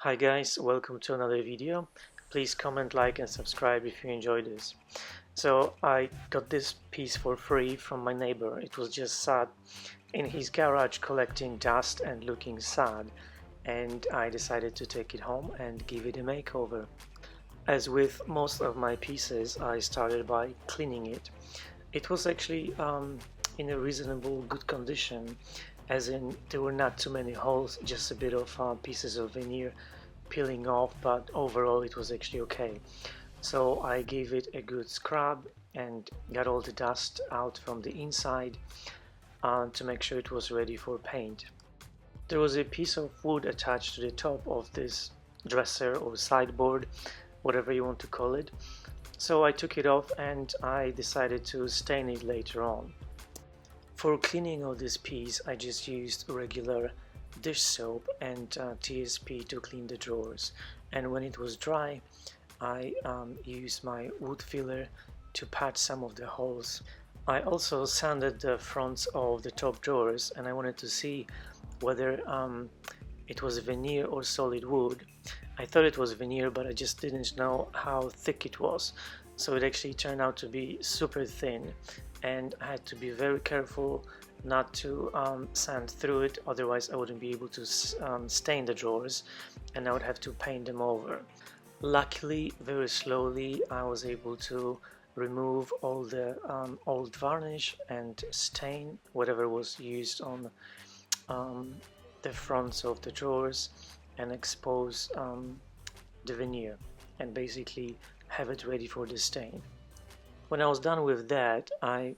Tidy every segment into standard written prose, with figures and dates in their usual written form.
Hi guys, welcome to another video. Please comment, like and subscribe if you enjoyed this. So I got this piece for free from my neighbor. It was just sat in his garage collecting dust and looking sad, and I decided to take it home and give it a makeover. As with most of my pieces, I started by cleaning it. It was actually in a reasonable good condition, as in there were not too many holes, just a bit of pieces of veneer peeling off, but overall it was actually okay. So I gave it a good scrub and got all the dust out from the inside to make sure it was ready for paint. There was a piece of wood attached to the top of this dresser or sideboard, whatever you want to call it. So I took it off and I decided to stain it later on. For cleaning of this piece, I just used regular dish soap and TSP to clean the drawers, and when it was dry I used my wood filler to patch some of the holes. I also sanded the fronts of the top drawers, and I wanted to see whether it was veneer or solid wood. I thought it was veneer, but I just didn't know how thick it was, so it actually turned out to be super thin, and I had to be very careful not to sand through it, otherwise I wouldn't be able to stain the drawers and I would have to paint them over. Luckily, very slowly I was able to remove all the old varnish and stain whatever was used on the fronts of the drawers and expose the veneer and basically have it ready for the stain. When I was done with that, I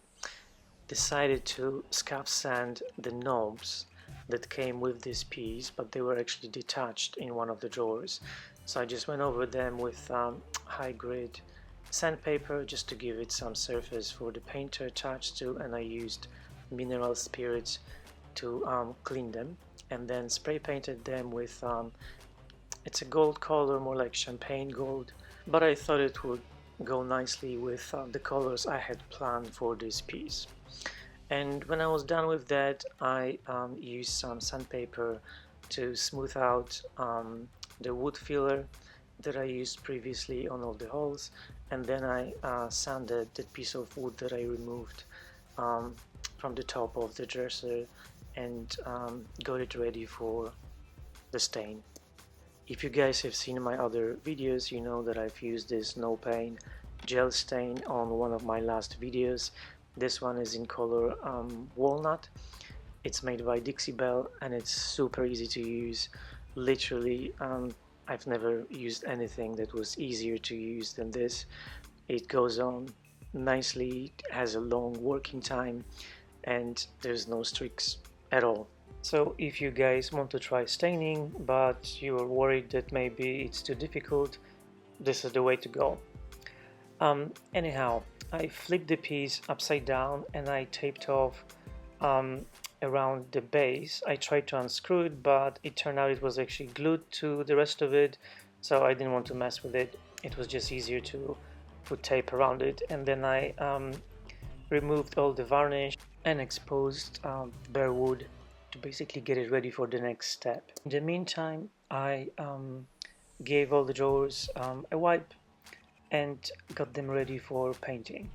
decided to scuff sand the knobs that came with this piece, but they were actually detached in one of the drawers. So I just went over them with high grade sandpaper just to give it some surface for the paint to attach to, and I used mineral spirits to clean them, and then spray painted them with it's a gold color, more like champagne gold, but I thought it would go nicely with the colors I had planned for this piece. And when I was done with that, I used some sandpaper to smooth out the wood filler that I used previously on all the holes, and then I sanded the piece of wood that I removed from the top of the dresser and got it ready for the stain. If you guys have seen my other videos, you know that I've used this no paint gel stain on one of my last videos. This one is in color Walnut. It's made by Dixie Belle and it's super easy to use. Literally, I've never used anything that was easier to use than this. It goes on nicely, it has a long working time, and there's no streaks at all. So if you guys want to try staining but you're worried that maybe it's too difficult, this is the way to go. Anyhow, I flipped the piece upside down and I taped off around the base. I tried to unscrew it, but it turned out it was actually glued to the rest of it, so I didn't want to mess with it. It was just easier to put tape around it, and then I removed all the varnish and exposed bare wood to basically get it ready for the next step. In the meantime, I gave all the drawers a wipe and got them ready for painting.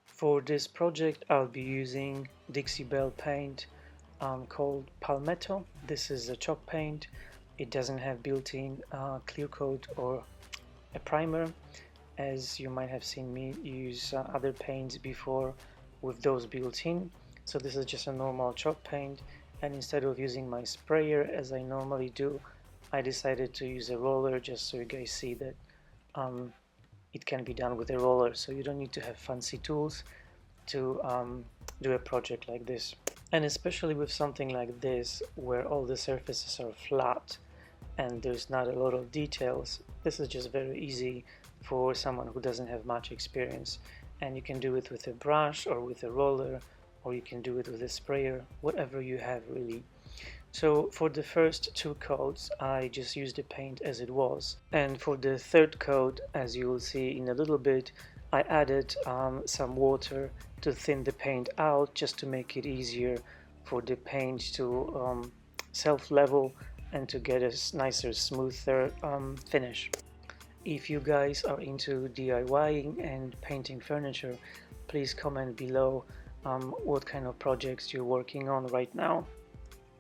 For this project I'll be using Dixie Belle paint called Palmetto. This is a chalk paint. It doesn't have built-in clear coat or a primer, as you might have seen me use other paints before with those built-in. So this is just a normal chalk paint, and instead of using my sprayer as I normally do, I decided to use a roller just so you guys see that it can be done with a roller, so you don't need to have fancy tools to do a project like this. And especially with something like this where all the surfaces are flat and there's not a lot of details, this is just very easy for someone who doesn't have much experience, and you can do it with a brush or with a roller, or you can do it with a sprayer, whatever you have really. So for the first two coats I just used the paint as it was, and for the third coat, as you will see in a little bit, I added some water to thin the paint out, just to make it easier for the paint to self-level and to get a nicer, smoother finish. If you guys are into DIYing and painting furniture, please comment below what kind of projects you're working on right now.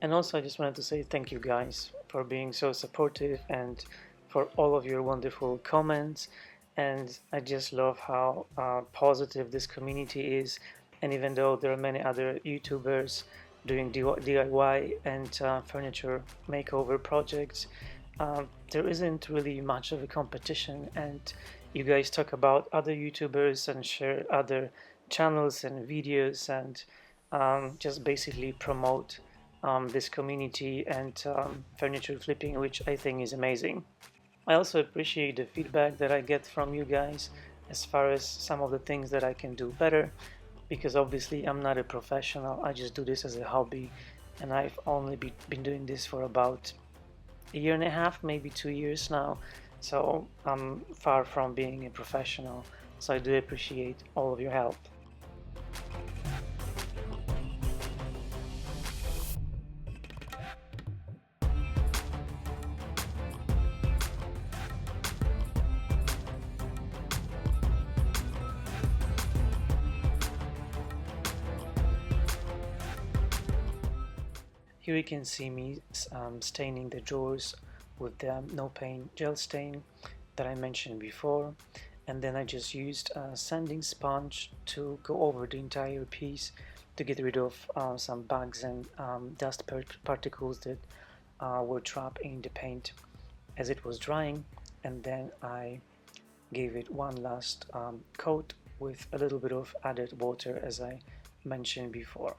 And also I just wanted to say thank you guys for being so supportive and for all of your wonderful comments. And I just love how positive this community is. And even though there are many other YouTubers doing DIY and furniture makeover projects, there isn't really much of a competition, and you guys talk about other YouTubers and share other channels and videos and just basically promote this community and furniture flipping, which I think is amazing. I also appreciate the feedback that I get from you guys as far as some of the things that I can do better, because obviously I'm not a professional. I just do this as a hobby, and I've only been doing this for about a year and a half, maybe 2 years now, so I'm far from being a professional, so I do appreciate all of your help. Here you can see me staining the drawers with the no paint gel stain that I mentioned before, and then I just used a sanding sponge to go over the entire piece to get rid of some bugs and dust particles that were trapped in the paint as it was drying. And then I gave it one last coat with a little bit of added water, as I mentioned before.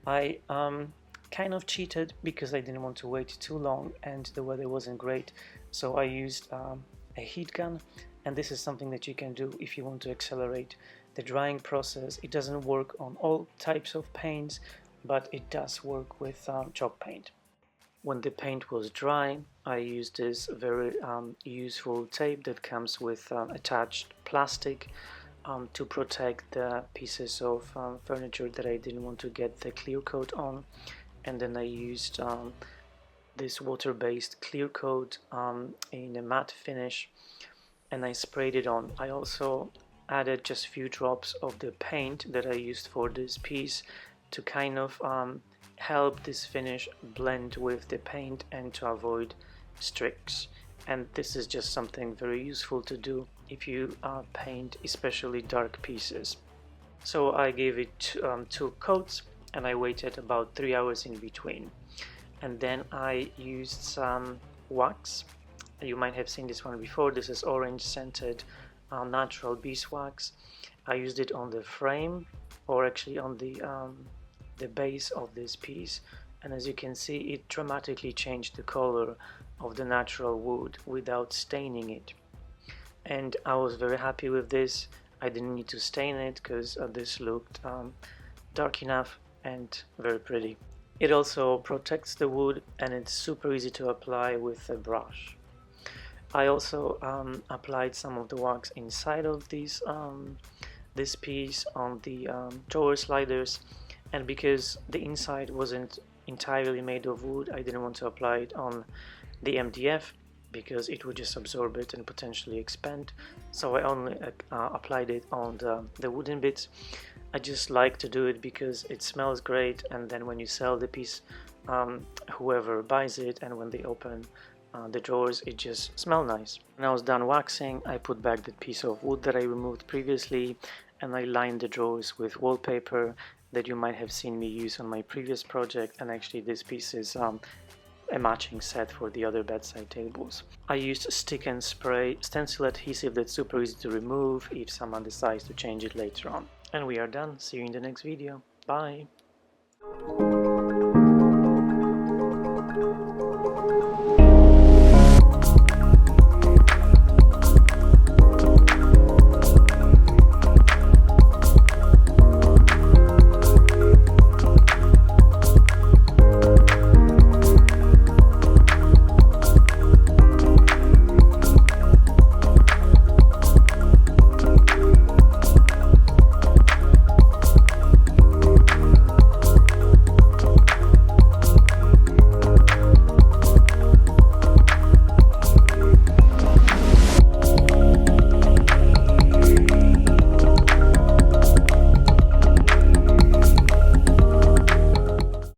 I kind of cheated because I didn't want to wait too long and the weather wasn't great, so I used a heat gun, and this is something that you can do if you want to accelerate the drying process. It doesn't work on all types of paints, but it does work with chalk paint. When the paint was dry, I used this very useful tape that comes with attached plastic to protect the pieces of furniture that I didn't want to get the clear coat on. And then I used this water-based clear coat in a matte finish, and I sprayed it on. I also added just a few drops of the paint that I used for this piece to kind of help this finish blend with the paint and to avoid streaks. And this is just something very useful to do if you paint especially dark pieces. So I gave it 2 coats, and I waited about 3 hours in between. And then I used some wax. You might have seen this one before. This is orange scented natural beeswax. I used it on the frame, or actually on the base of this piece, and as you can see, it dramatically changed the color of the natural wood without staining it. And I was very happy with this. I didn't need to stain it because this looked dark enough and very pretty. It also protects the wood, and it's super easy to apply with a brush. I also applied some of the wax inside of these this piece on the drawer sliders, and because the inside wasn't entirely made of wood, I didn't want to apply it on the MDF because it would just absorb it and potentially expand, so I only applied it on the wooden bits. I just like to do it because it smells great, and then when you sell the piece, whoever buys it, and when they open the drawers, it just smells nice. When I was done waxing, I put back the piece of wood that I removed previously, and I lined the drawers with wallpaper that you might have seen me use on my previous project, and actually this piece is a matching set for the other bedside tables. I used stick and spray stencil adhesive that's super easy to remove if someone decides to change it later on. And we are done. See you in the next video. Bye!